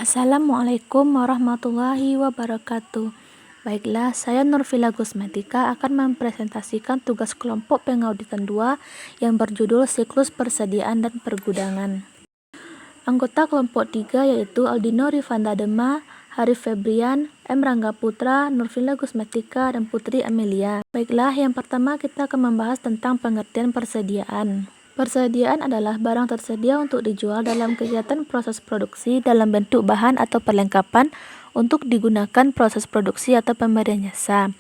Assalamualaikum warahmatullahi wabarakatuh. Baiklah, saya Nurvila Gusmetika akan mempresentasikan tugas kelompok pengauditan 2 yang berjudul Siklus Persediaan dan Pergudangan. Anggota kelompok 3 yaitu Aldino Rifanda Dema, Harif Febrian, M. Rangga Putra, Nurvila Gusmetika, dan Putri Amelia. Baiklah, yang pertama kita akan membahas tentang pengertian persediaan. Persediaan adalah barang tersedia untuk dijual dalam kegiatan proses produksi dalam bentuk bahan atau perlengkapan untuk digunakan proses produksi atau pemberian jasa.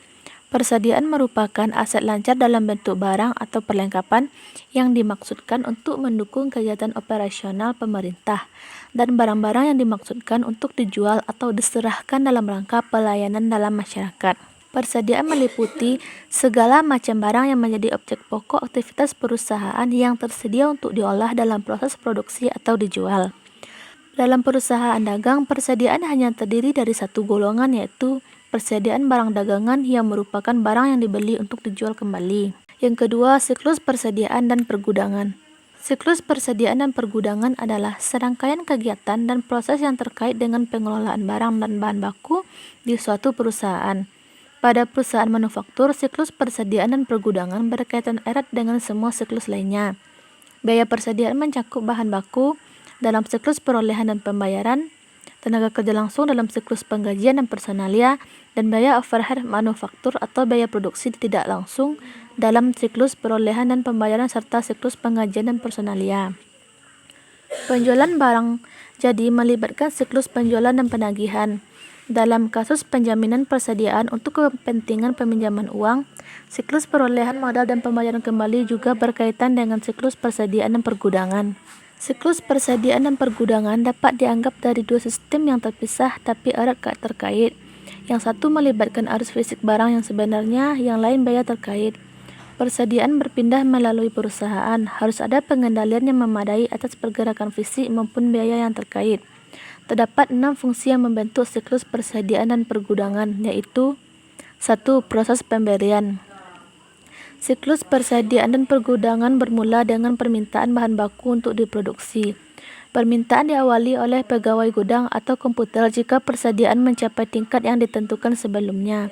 Persediaan merupakan aset lancar dalam bentuk barang atau perlengkapan yang dimaksudkan untuk mendukung kegiatan operasional pemerintah dan barang-barang yang dimaksudkan untuk dijual atau diserahkan dalam rangka pelayanan dalam masyarakat. Persediaan meliputi segala macam barang yang menjadi objek pokok aktivitas perusahaan yang tersedia untuk diolah dalam proses produksi atau dijual. Dalam perusahaan dagang, persediaan hanya terdiri dari satu golongan, yaitu persediaan barang dagangan yang merupakan barang yang dibeli untuk dijual kembali. Yang kedua, siklus persediaan dan pergudangan. Siklus persediaan dan pergudangan adalah serangkaian kegiatan dan proses yang terkait dengan pengelolaan barang dan bahan baku di suatu perusahaan. Pada perusahaan manufaktur, siklus persediaan dan pergudangan berkaitan erat dengan semua siklus lainnya. Biaya persediaan mencakup bahan baku dalam siklus perolehan dan pembayaran, tenaga kerja langsung dalam siklus penggajian dan personalia, dan biaya overhead manufaktur atau biaya produksi tidak langsung dalam siklus perolehan dan pembayaran serta siklus penggajian dan personalia. Penjualan barang jadi melibatkan siklus penjualan dan penagihan. Dalam kasus penjaminan persediaan untuk kepentingan peminjaman uang, siklus perolehan modal dan pembayaran kembali juga berkaitan dengan siklus persediaan dan pergudangan. Siklus persediaan dan pergudangan dapat dianggap dari dua sistem yang terpisah tapi erat terkait. Yang satu melibatkan arus fisik barang yang sebenarnya, yang lain biaya terkait. Persediaan berpindah melalui perusahaan, harus ada pengendalian yang memadai atas pergerakan fisik maupun biaya yang terkait. Terdapat 6 fungsi yang membentuk siklus persediaan dan pergudangan, yaitu 1. Proses pemberian. Siklus persediaan dan pergudangan bermula dengan permintaan bahan baku untuk diproduksi. Permintaan diawali oleh pegawai gudang atau komputer jika persediaan mencapai tingkat yang ditentukan sebelumnya.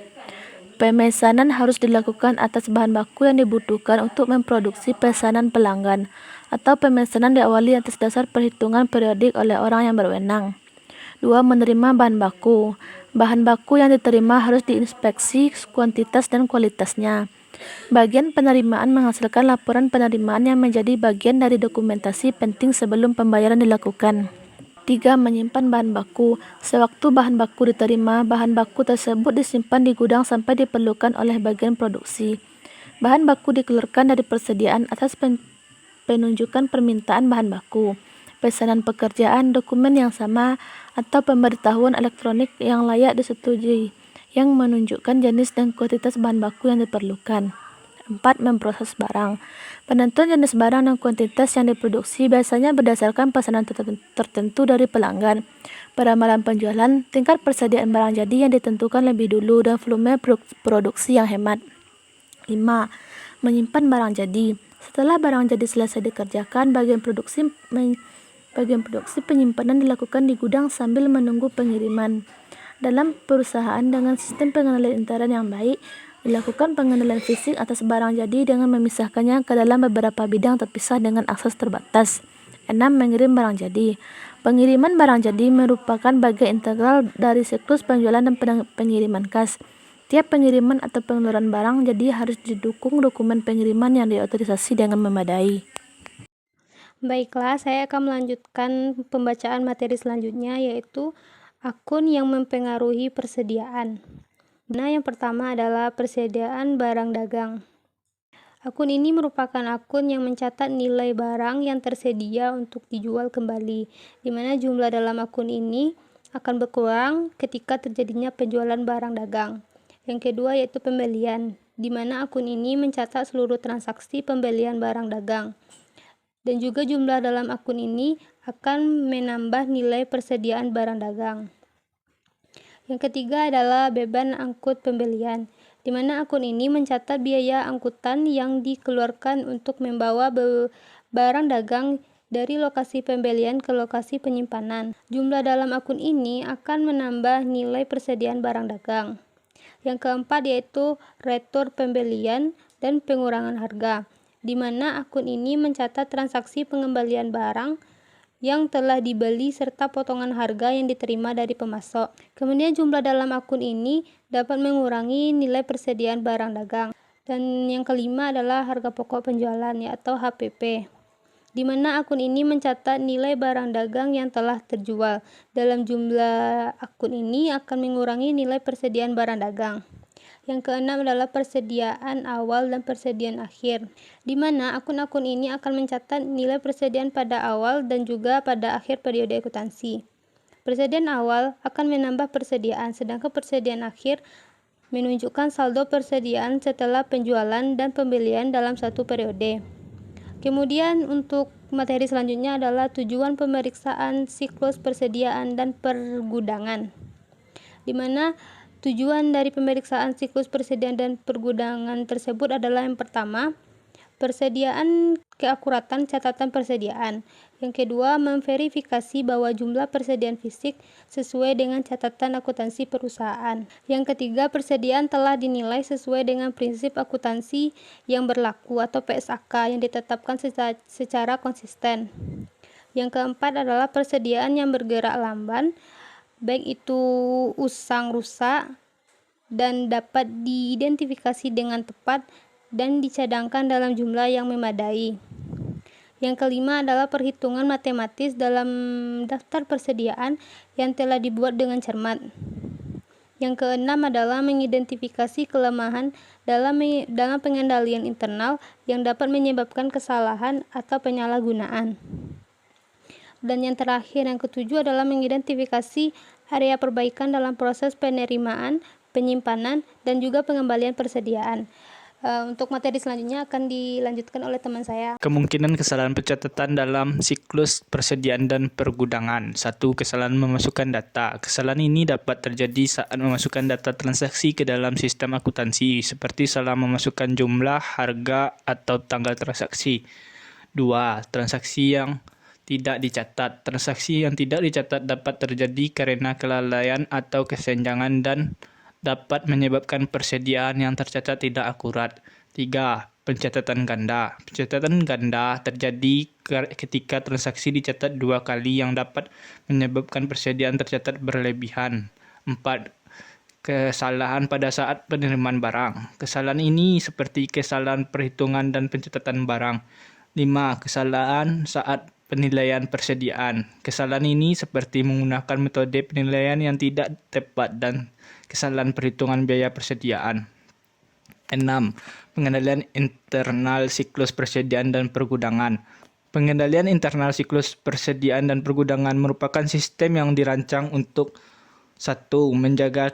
Pemesanan harus dilakukan atas bahan baku yang dibutuhkan untuk memproduksi pesanan pelanggan, atau pemesanan diawali atas dasar perhitungan periodik oleh orang yang berwenang. 2. Menerima bahan baku. Bahan baku yang diterima harus diinspeksi kuantitas dan kualitasnya. Bagian penerimaan menghasilkan laporan penerimaan yang menjadi bagian dari dokumentasi penting sebelum pembayaran dilakukan. 3. Menyimpan bahan baku. Sewaktu bahan baku diterima, bahan baku tersebut disimpan di gudang sampai diperlukan oleh bagian produksi. Bahan baku dikeluarkan dari persediaan atas penunjukan permintaan bahan baku, pesanan pekerjaan, dokumen yang sama, atau pemberitahuan elektronik yang layak disetujui yang menunjukkan jenis dan kuantitas bahan baku yang diperlukan. 4. Memproses barang. Penentuan jenis barang dan kuantitas yang diproduksi biasanya berdasarkan pesanan tertentu dari pelanggan. Pada malam penjualan, tingkat persediaan barang jadi yang ditentukan lebih dulu dan volume produksi yang hemat. 5. Menyimpan barang jadi. Setelah barang jadi selesai dikerjakan, bagian produksi penyimpanan dilakukan di gudang sambil menunggu pengiriman. Dalam perusahaan dengan sistem pengendalian intern yang baik, dilakukan pengendalian fisik atas barang jadi dengan memisahkannya ke dalam beberapa bidang terpisah dengan akses terbatas. 6. Mengirim barang jadi. Pengiriman barang jadi merupakan bagian integral dari siklus penjualan dan pengiriman kas. Tiap pengiriman atau pengeluaran barang jadi harus didukung dokumen pengiriman yang diotorisasi dengan memadai. Baiklah, saya akan melanjutkan pembacaan materi selanjutnya, yaitu akun yang mempengaruhi persediaan. Nah, yang pertama adalah persediaan barang dagang. Akun ini merupakan akun yang mencatat nilai barang yang tersedia untuk dijual kembali, di mana jumlah dalam akun ini akan berkurang ketika terjadinya penjualan barang dagang. Yang kedua yaitu pembelian, di mana akun ini mencatat seluruh transaksi pembelian barang dagang. Dan juga jumlah dalam akun ini akan menambah nilai persediaan barang dagang. Yang ketiga adalah beban angkut pembelian, di mana akun ini mencatat biaya angkutan yang dikeluarkan untuk membawa barang dagang dari lokasi pembelian ke lokasi penyimpanan. Jumlah dalam akun ini akan menambah nilai persediaan barang dagang. Yang keempat yaitu retur pembelian dan pengurangan harga, di mana akun ini mencatat transaksi pengembalian barang yang telah dibeli serta potongan harga yang diterima dari pemasok. Kemudian jumlah dalam akun ini dapat mengurangi nilai persediaan barang dagang. Dan yang kelima adalah harga pokok penjualan atau HPP, di mana akun ini mencatat nilai barang dagang yang telah terjual. Dalam jumlah akun ini akan mengurangi nilai persediaan barang dagang. Yang keenam adalah persediaan awal dan persediaan akhir, di mana akun-akun ini akan mencatat nilai persediaan pada awal dan juga pada akhir periode akuntansi. Persediaan awal akan menambah persediaan, sedangkan persediaan akhir menunjukkan saldo persediaan setelah penjualan dan pembelian dalam satu periode. Kemudian untuk materi selanjutnya adalah tujuan pemeriksaan siklus persediaan dan pergudangan, di mana tujuan dari pemeriksaan siklus persediaan dan pergudangan tersebut adalah yang pertama, persediaan keakuratan catatan persediaan. Yang kedua, memverifikasi bahwa jumlah persediaan fisik sesuai dengan catatan akuntansi perusahaan. Yang ketiga, persediaan telah dinilai sesuai dengan prinsip akuntansi yang berlaku atau PSAK yang ditetapkan secara konsisten. Yang keempat adalah persediaan yang bergerak lamban, baik itu usang rusak, dan dapat diidentifikasi dengan tepat dan dicadangkan dalam jumlah yang memadai. Yang kelima adalah perhitungan matematis dalam daftar persediaan yang telah dibuat dengan cermat. Yang keenam adalah mengidentifikasi kelemahan dalam pengendalian internal yang dapat menyebabkan kesalahan atau penyalahgunaan. Dan yang terakhir, yang ketujuh adalah mengidentifikasi area perbaikan dalam proses penerimaan, penyimpanan, dan juga pengembalian persediaan. Untuk materi selanjutnya akan dilanjutkan oleh teman saya. Kemungkinan kesalahan pencatatan dalam siklus persediaan dan pergudangan. 1. Kesalahan memasukkan data. Kesalahan ini dapat terjadi saat memasukkan data transaksi ke dalam sistem akuntansi, seperti salah memasukkan jumlah, harga, atau tanggal transaksi. 2. Transaksi yang tidak dicatat. Transaksi yang tidak dicatat dapat terjadi karena kelalaian atau kesenjangan dan dapat menyebabkan persediaan yang tercatat tidak akurat. 3. Pencatatan ganda. Pencatatan ganda terjadi ketika transaksi dicatat 2 kali yang dapat menyebabkan persediaan tercatat berlebihan. 4. Kesalahan pada saat penerimaan barang. Kesalahan ini seperti kesalahan perhitungan dan pencatatan barang. 5. Kesalahan saat penilaian persediaan. Kesalahan ini seperti menggunakan metode penilaian yang tidak tepat dan kesalahan perhitungan biaya persediaan. 6. Pengendalian internal siklus persediaan dan pergudangan. Pengendalian internal siklus persediaan dan pergudangan merupakan sistem yang dirancang untuk 1. Menjaga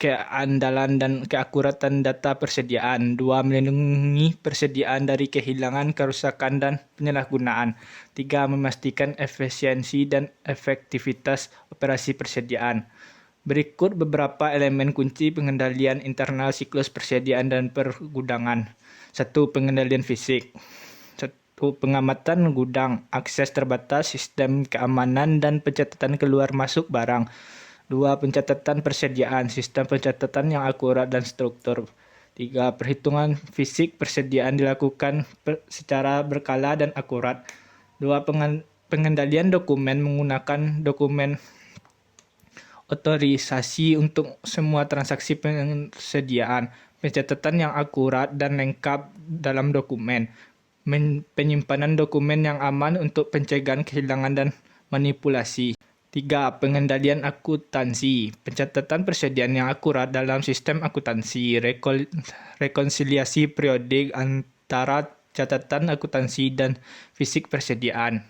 keandalan dan keakuratan data persediaan. 2. Melindungi persediaan dari kehilangan, kerusakan, dan penyalahgunaan. 3. Memastikan efisiensi dan efektivitas operasi persediaan. Berikut beberapa elemen kunci pengendalian internal siklus persediaan dan pergudangan. 1. Pengendalian fisik. 1. Pengamatan gudang, akses terbatas, sistem keamanan, dan pencatatan keluar masuk barang. 2. Pencatatan persediaan, sistem pencatatan yang akurat dan struktur. 3. Perhitungan fisik persediaan dilakukan secara berkala dan akurat. 2. Pengendalian dokumen menggunakan dokumen otorisasi untuk semua transaksi persediaan. Pencatatan yang akurat dan lengkap dalam dokumen. Penyimpanan dokumen yang aman untuk pencegahan kehilangan dan manipulasi. 3. Pengendalian akuntansi. Pencatatan persediaan yang akurat dalam sistem akuntansi. Rekonsiliasi periodik antara catatan akuntansi dan fisik persediaan.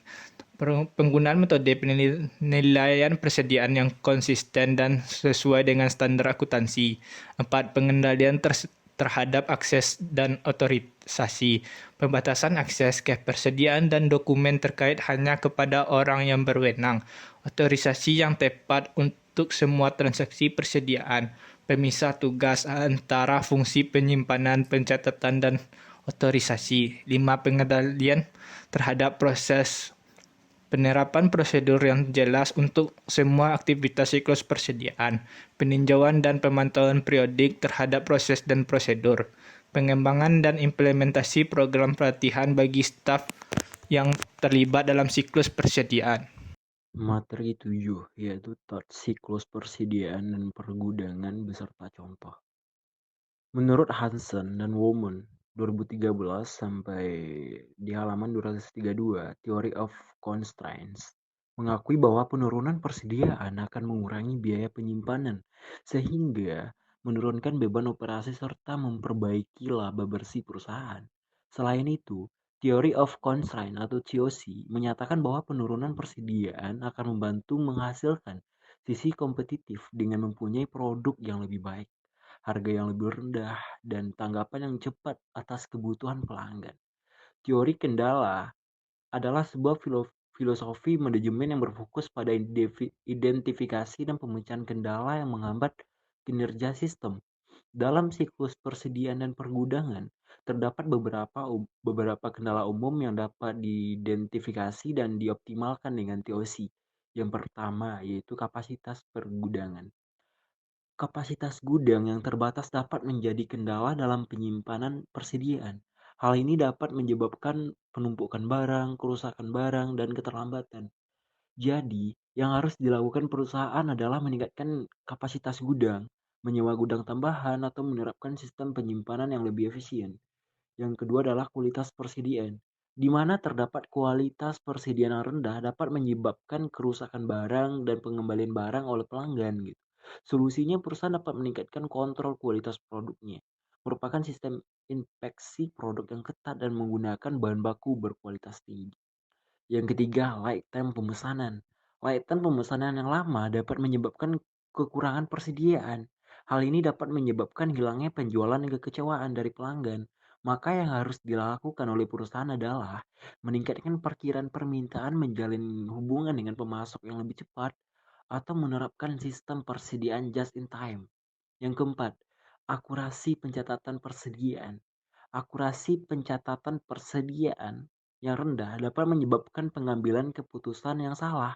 Penggunaan metode penilaian persediaan yang konsisten dan sesuai dengan standar akuntansi. 4. Pengendalian terhadap akses dan otorisasi. Pembatasan akses ke persediaan dan dokumen terkait hanya kepada orang yang berwenang. Otorisasi yang tepat untuk semua transaksi persediaan. Pemisah tugas antara fungsi penyimpanan, pencatatan, dan otorisasi. 5. Pengendalian terhadap proses Penerapan prosedur yang jelas untuk semua aktivitas siklus persediaan, peninjauan dan pemantauan periodik terhadap proses dan prosedur, pengembangan dan implementasi program pelatihan bagi staf yang terlibat dalam siklus persediaan. Materi 7, yaitu siklus persediaan dan pergudangan beserta contoh. Menurut Hansen dan Woman 2013 sampai di halaman 232, Theory of Constraints mengakui bahwa penurunan persediaan akan mengurangi biaya penyimpanan sehingga menurunkan beban operasi serta memperbaiki laba bersih perusahaan. Selain itu, Theory of Constraint atau TOC menyatakan bahwa penurunan persediaan akan membantu menghasilkan sisi kompetitif dengan mempunyai produk yang lebih baik, harga yang lebih rendah, dan tanggapan yang cepat atas kebutuhan pelanggan. Teori kendala adalah sebuah filosofi manajemen yang berfokus pada identifikasi dan pemecahan kendala yang menghambat kinerja sistem. Dalam siklus persediaan dan pergudangan, terdapat beberapa kendala umum yang dapat diidentifikasi dan dioptimalkan dengan TOC. Yang pertama yaitu kapasitas pergudangan. Kapasitas gudang yang terbatas dapat menjadi kendala dalam penyimpanan persediaan. Hal ini dapat menyebabkan penumpukan barang, kerusakan barang, dan keterlambatan. Jadi, yang harus dilakukan perusahaan adalah meningkatkan kapasitas gudang, menyewa gudang tambahan, atau menerapkan sistem penyimpanan yang lebih efisien. Yang kedua adalah kualitas persediaan, di mana terdapat kualitas persediaan yang rendah dapat menyebabkan kerusakan barang dan pengembalian barang oleh pelanggan gitu. Solusinya perusahaan dapat meningkatkan kontrol kualitas produknya, merupakan sistem inspeksi produk yang ketat dan menggunakan bahan baku berkualitas tinggi. Yang ketiga, lifetime pemesanan. Lifetime pemesanan yang lama dapat menyebabkan kekurangan persediaan. Hal ini dapat menyebabkan hilangnya penjualan dan kekecewaan dari pelanggan. Maka yang harus dilakukan oleh perusahaan adalah meningkatkan perkiraan permintaan, menjalin hubungan dengan pemasok yang lebih cepat, atau menerapkan sistem persediaan just in time. Yang keempat, akurasi pencatatan persediaan. Akurasi pencatatan persediaan yang rendah dapat menyebabkan pengambilan keputusan yang salah.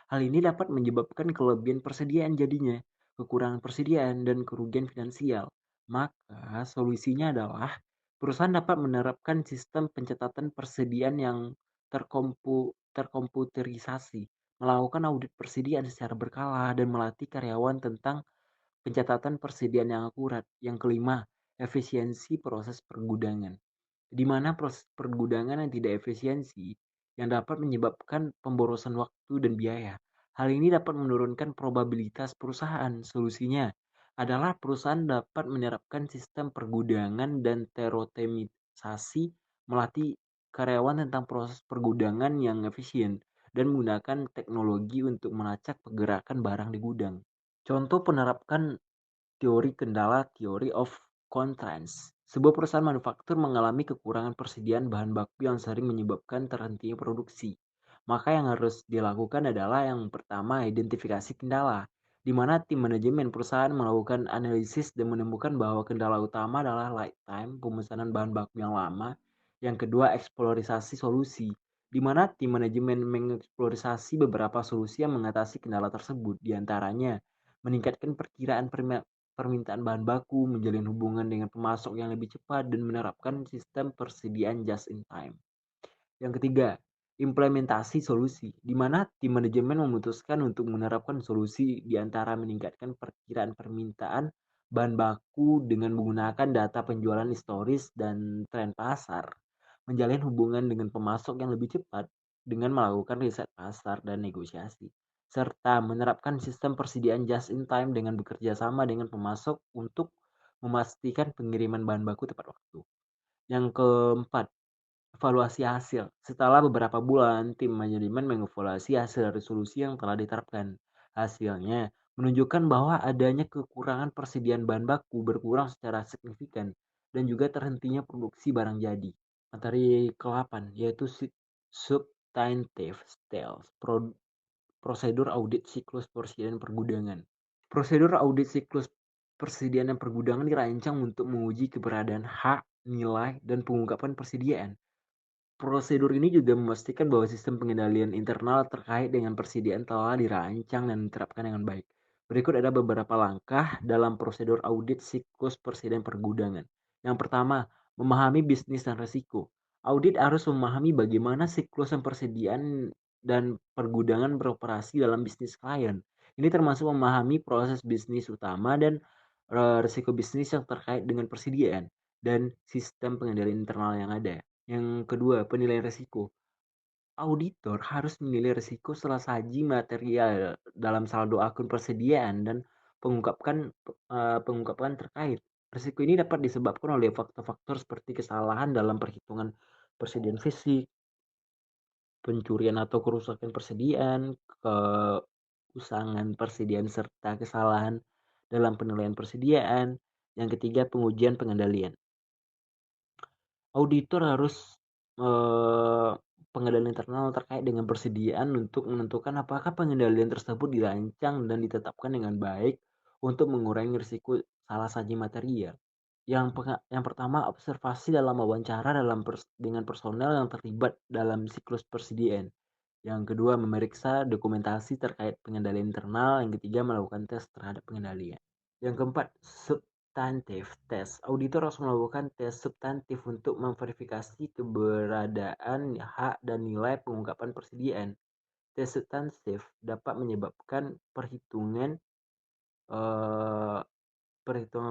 Hal ini dapat menyebabkan kelebihan persediaan jadinya, kekurangan persediaan, dan kerugian finansial. Maka solusinya adalah perusahaan dapat menerapkan sistem pencatatan persediaan yang terkomputerisasi, melakukan audit persediaan secara berkala, dan melatih karyawan tentang pencatatan persediaan yang akurat. Yang kelima, efisiensi proses pergudangan, di mana proses pergudangan yang tidak efisiensi yang dapat menyebabkan pemborosan waktu dan biaya. Hal ini dapat menurunkan probabilitas perusahaan. Solusinya adalah perusahaan dapat menerapkan sistem pergudangan dan terotemisasi, melatih karyawan tentang proses pergudangan yang efisien, dan menggunakan teknologi untuk melacak pergerakan barang di gudang. Contoh penerapkan teori kendala, Theory of Constraints. Sebuah perusahaan manufaktur mengalami kekurangan persediaan bahan baku yang sering menyebabkan terhentinya produksi. Maka yang harus dilakukan adalah yang pertama, identifikasi kendala, di mana tim manajemen perusahaan melakukan analisis dan menemukan bahwa kendala utama adalah lifetime pemesanan bahan baku yang lama. Yang kedua, eksplorisasi solusi, di mana tim manajemen mengeksplorasi beberapa solusi yang mengatasi kendala tersebut, diantaranya meningkatkan perkiraan permintaan bahan baku, menjalin hubungan dengan pemasok yang lebih cepat, dan menerapkan sistem persediaan just in time. Yang ketiga, implementasi solusi, di mana tim manajemen memutuskan untuk menerapkan solusi di antara meningkatkan perkiraan permintaan bahan baku dengan menggunakan data penjualan historis dan tren pasar, menjalin hubungan dengan pemasok yang lebih cepat dengan melakukan riset pasar dan negosiasi, serta menerapkan sistem persediaan just in time dengan bekerja sama dengan pemasok untuk memastikan pengiriman bahan baku tepat waktu. Yang keempat, evaluasi hasil. Setelah beberapa bulan, tim manajemen mengevaluasi hasil dari solusi yang telah diterapkan. Hasilnya menunjukkan bahwa adanya kekurangan persediaan bahan baku berkurang secara signifikan dan juga terhentinya produksi barang jadi. Materi ke-8 yaitu substantive sales, prosedur audit siklus persediaan pergudangan. Prosedur audit siklus persediaan dan pergudangan dirancang untuk menguji keberadaan hak, nilai, dan pengungkapan persediaan. Prosedur ini juga memastikan bahwa sistem pengendalian internal terkait dengan persediaan telah dirancang dan diterapkan dengan baik. Berikut ada beberapa langkah dalam prosedur audit siklus persediaan pergudangan. Yang pertama, memahami bisnis dan risiko. Audit harus memahami bagaimana siklus persediaan dan pergudangan beroperasi dalam bisnis klien. Ini termasuk memahami proses bisnis utama dan risiko bisnis yang terkait dengan persediaan dan sistem pengendalian internal yang ada. Yang kedua, penilaian risiko. Auditor harus menilai risiko setelah saji material dalam saldo akun persediaan dan pengungkapkan terkait. Risiko ini dapat disebabkan oleh faktor-faktor seperti kesalahan dalam perhitungan persediaan fisik, pencurian atau kerusakan persediaan, keusangan persediaan serta kesalahan dalam penilaian persediaan. Yang ketiga, pengujian pengendalian. Auditor harus pengendalian internal terkait dengan persediaan untuk menentukan apakah pengendalian tersebut dirancang dan ditetapkan dengan baik untuk mengurangi risiko salah saji material. Yang pertama, observasi dalam wawancara dengan personel yang terlibat dalam siklus persediaan. Yang kedua, memeriksa dokumentasi terkait pengendalian internal. Yang ketiga, melakukan tes terhadap pengendalian. Yang keempat, substantif tes. Auditor harus melakukan tes substantif untuk memverifikasi keberadaan hak dan nilai pengungkapan persediaan. Tes substantif dapat menyebabkan perhitungan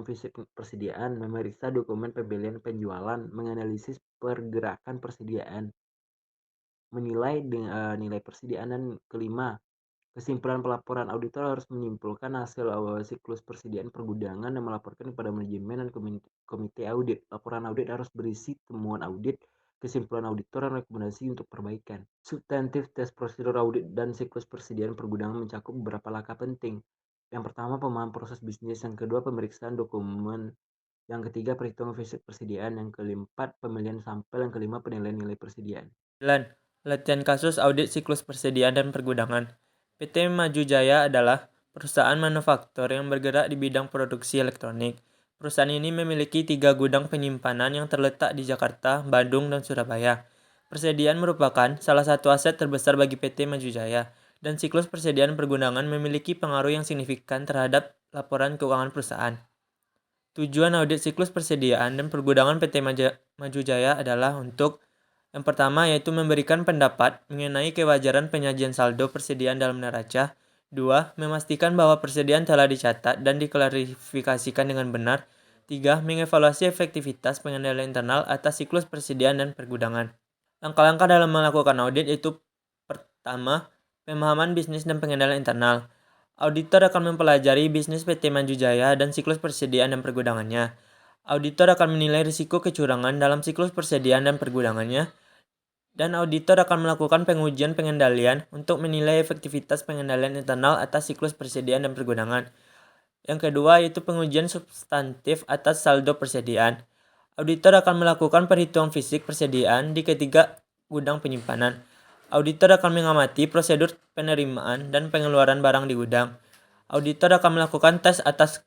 fisik persediaan, memeriksa dokumen pembelian penjualan, menganalisis pergerakan persediaan, menilai nilai persediaan. Dan kelima, kesimpulan pelaporan. Auditor harus menyimpulkan hasil siklus persediaan pergudangan dan melaporkan kepada manajemen dan komite audit. Laporan audit harus berisi temuan audit, kesimpulan auditor, dan rekomendasi untuk perbaikan. Substantif tes prosedur audit dan siklus persediaan pergudangan mencakup beberapa langkah penting. Yang pertama, pemahaman proses bisnis. Yang kedua, pemeriksaan dokumen. Yang ketiga, perhitungan fisik persediaan. Yang keempat, pemilihan sampel. Yang kelima, penilaian nilai persediaan. 9. Latihan kasus audit siklus persediaan dan pergudangan. PT Maju Jaya adalah perusahaan manufaktur yang bergerak di bidang produksi elektronik. Perusahaan ini memiliki 3 gudang penyimpanan yang terletak di Jakarta, Bandung, dan Surabaya. Persediaan merupakan salah satu aset terbesar bagi PT Maju Jaya, dan siklus persediaan pergudangan memiliki pengaruh yang signifikan terhadap laporan keuangan perusahaan. Tujuan audit siklus persediaan dan pergudangan PT Maju Jaya adalah untuk yang pertama yaitu memberikan pendapat mengenai kewajaran penyajian saldo persediaan dalam neraca. 2. Memastikan bahwa persediaan telah dicatat dan diklarifikasikan dengan benar. 3. Mengevaluasi efektivitas pengendalian internal atas siklus persediaan dan pergudangan. Langkah-langkah dalam melakukan audit itu pertama, pemahaman bisnis dan pengendalian internal. Auditor akan mempelajari bisnis PT Maju Jaya dan siklus persediaan dan pergudangannya. Auditor akan menilai risiko kecurangan dalam siklus persediaan dan pergudangannya, dan auditor akan melakukan pengujian pengendalian untuk menilai efektivitas pengendalian internal atas siklus persediaan dan pergudangan. Yang kedua yaitu pengujian substantif atas saldo persediaan. Auditor akan melakukan perhitungan fisik persediaan di ketiga gudang penyimpanan. Auditor akan mengamati prosedur penerimaan dan pengeluaran barang di gudang. Auditor akan melakukan tes atas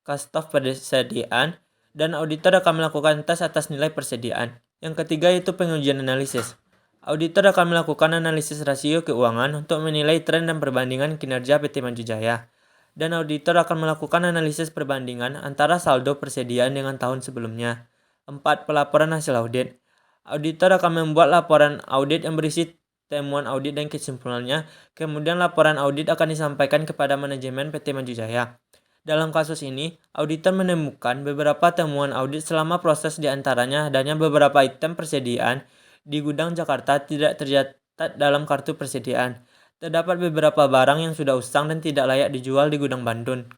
cost of persediaan, dan auditor akan melakukan tes atas nilai persediaan. Yang ketiga yaitu pengujian analisis. Auditor akan melakukan analisis rasio keuangan untuk menilai tren dan perbandingan kinerja PT Maju Jaya. Dan auditor akan melakukan analisis perbandingan antara saldo persediaan dengan tahun sebelumnya. 4. Pelaporan hasil audit. Auditor akan membuat laporan audit yang berisi temuan audit dan kesimpulannya. Kemudian laporan audit akan disampaikan kepada manajemen PT Maju Jaya. Dalam kasus ini, auditor menemukan beberapa temuan audit selama proses, di antaranya adanya beberapa item persediaan di gudang Jakarta tidak tercatat dalam kartu persediaan. Terdapat beberapa barang yang sudah usang dan tidak layak dijual di gudang Bandung.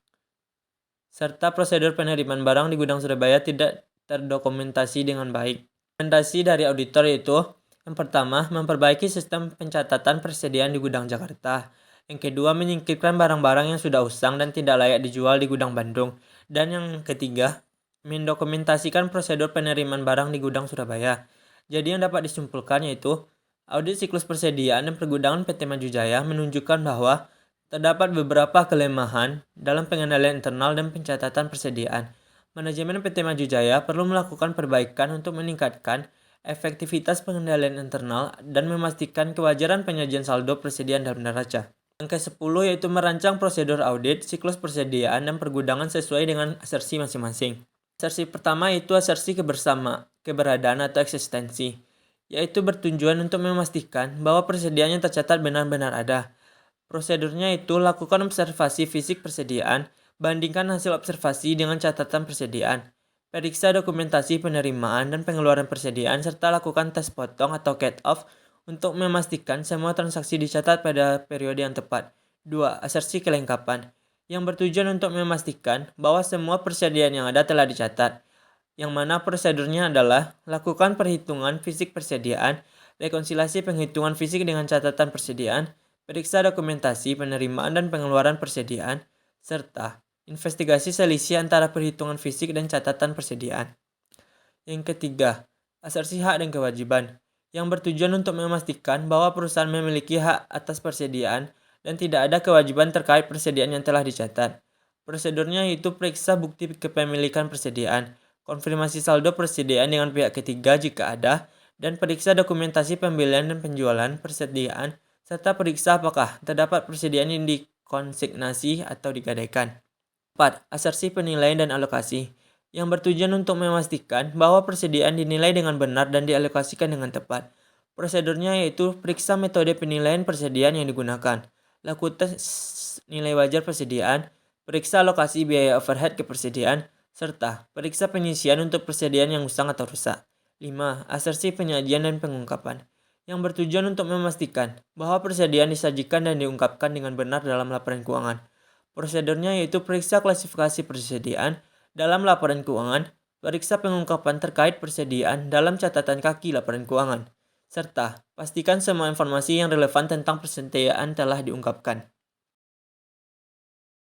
Serta prosedur penerimaan barang di gudang Surabaya tidak terdokumentasi dengan baik. Rekomendasi dari auditor yaitu, yang pertama, memperbaiki sistem pencatatan persediaan di gudang Jakarta. Yang kedua, menyingkirkan barang-barang yang sudah usang dan tidak layak dijual di gudang Bandung. Dan yang ketiga, mendokumentasikan prosedur penerimaan barang di gudang Surabaya. Jadi yang dapat disimpulkan yaitu, audit siklus persediaan dan pergudangan PT Maju Jaya menunjukkan bahwa terdapat beberapa kelemahan dalam pengendalian internal dan pencatatan persediaan. Manajemen PT Maju Jaya perlu melakukan perbaikan untuk meningkatkan efektivitas pengendalian internal, dan memastikan kewajaran penyajian saldo persediaan dalam neraca. Yang ke-10 yaitu merancang prosedur audit, siklus persediaan, dan pergudangan sesuai dengan asersi masing-masing. Asersi pertama yaitu asersi keberadaan atau eksistensi, yaitu bertujuan untuk memastikan bahwa persediaan yang tercatat benar-benar ada. Prosedurnya itu lakukan observasi fisik persediaan, bandingkan hasil observasi dengan catatan persediaan, periksa dokumentasi penerimaan dan pengeluaran persediaan, serta lakukan tes potong atau cut-off untuk memastikan semua transaksi dicatat pada periode yang tepat. 2. Asersi kelengkapan, yang bertujuan untuk memastikan bahwa semua persediaan yang ada telah dicatat, yang mana prosedurnya adalah lakukan perhitungan fisik persediaan, rekonsiliasi penghitungan fisik dengan catatan persediaan, periksa dokumentasi penerimaan dan pengeluaran persediaan, serta investigasi selisih antara perhitungan fisik dan catatan persediaan. Yang ketiga, asersi hak dan kewajiban, yang bertujuan untuk memastikan bahwa perusahaan memiliki hak atas persediaan dan tidak ada kewajiban terkait persediaan yang telah dicatat. Prosedurnya yaitu periksa bukti kepemilikan persediaan, konfirmasi saldo persediaan dengan pihak ketiga jika ada, dan periksa dokumentasi pembelian dan penjualan persediaan, serta periksa apakah terdapat persediaan yang dikonsignasi atau digadaikan. 4. Asersi penilaian dan alokasi, yang bertujuan untuk memastikan bahwa persediaan dinilai dengan benar dan dialokasikan dengan tepat. Prosedurnya yaitu periksa metode penilaian persediaan yang digunakan, lakukan tes nilai wajar persediaan, periksa alokasi biaya overhead ke persediaan, serta periksa penyisian untuk persediaan yang usang atau rusak. 5. Asersi penyajian dan pengungkapan, yang bertujuan untuk memastikan bahwa persediaan disajikan dan diungkapkan dengan benar dalam laporan keuangan. Prosedurnya yaitu periksa klasifikasi persediaan dalam laporan keuangan, periksa pengungkapan terkait persediaan dalam catatan kaki laporan keuangan, serta pastikan semua informasi yang relevan tentang persediaan telah diungkapkan.